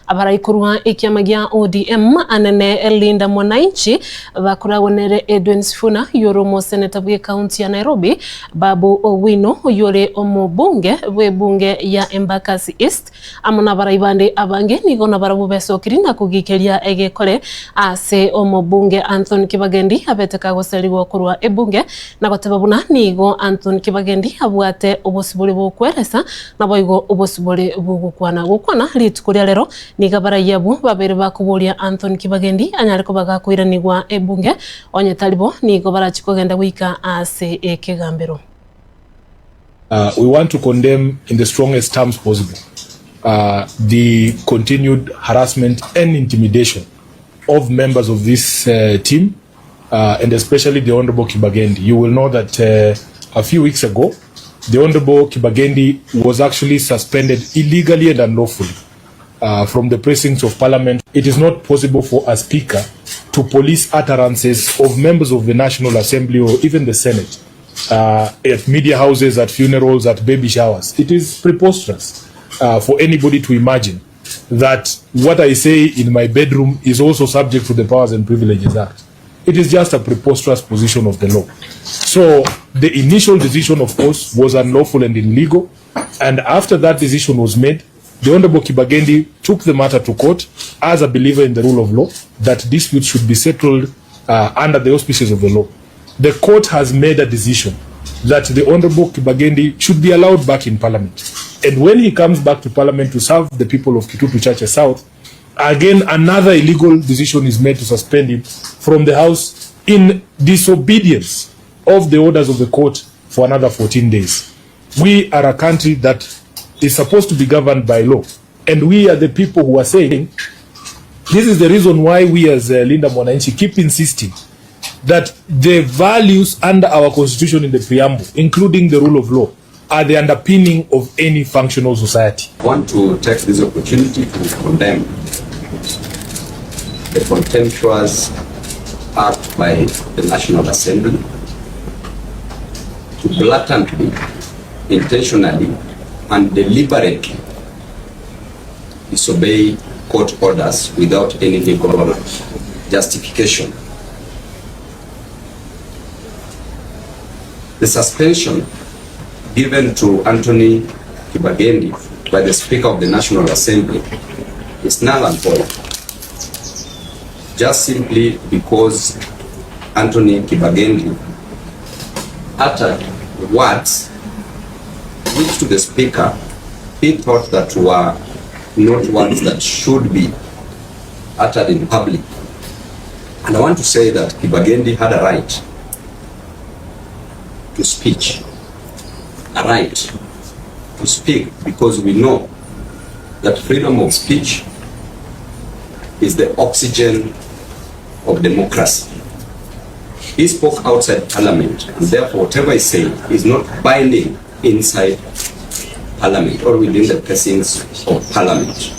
Abaraikurwa ikiama gia ODM anene Linda Mwananchi bakurabonere Edwin Sifuna yoromo seneta bwe county ya Nairobi Babu Owino yore omubunge bwe bunge ya Embakasi East amuna baraibande abange nigona barabu besokiri na kugikeria egekole ase omubunge Anthony Kibagendi abeteka goseligo kurwa ebunge na gotebabuna nigo Anthony Kibagendi abwate obosibole bokweresa na boigo obosibole bugukwana litukuria lero nigabara yabu babere bakuburia Anthony Kibagendi anyariko bagakuiranigwa ebunge onye talibo nigo barachikogenda wika ase ekegambero. We want to condemn in the strongest terms possible the continued harassment and intimidation of members of this team and especially the Honorable Kibagendi. You will know that a few weeks ago the Honorable Kibagendi was actually suspended illegally and unlawfully from the precincts of Parliament. It is not possible for a speaker to police utterances of members of the National Assembly or even the Senate at media houses, at funerals, at baby showers. It is preposterous for anybody to imagine that what I say in my bedroom is also subject to the Powers and Privileges Act. It is just a preposterous position of the law. So the initial decision, of course, was unlawful and illegal. And after that decision was made, the Honorable Kibagendi took the matter to court as a believer in the rule of law, that disputes should be settled under the auspices of the law. The court has made a decision that the Honorable Kibagendi should be allowed back in Parliament. And when he comes back to Parliament to serve the people of Kitutu Chache South, again, another illegal decision is made to suspend him from the House in disobedience of the orders of the court for another 14 days. We are a country that is supposed to be governed by law. And we are the people who are saying, this is the reason why we as Linda Mwananchi keep insisting that the values under our constitution in the preamble, including the rule of law, are the underpinning of any functional society. I want to take this opportunity to condemn the contemptuous act by the National Assembly to blatantly, intentionally, and deliberately disobey court orders without any legal justification. The suspension given to Anthony Kibagendi by the Speaker of the National Assembly is null and void, just simply because Anthony Kibagendi uttered words which to the Speaker he thought that were not words that should be uttered in public. And I want to say that Kibagendi had a right to speech, a right to speak, because we know that freedom of speech is the oxygen of democracy. He spoke outside Parliament, and therefore whatever he said is not binding inside Parliament or within the precincts of Parliament.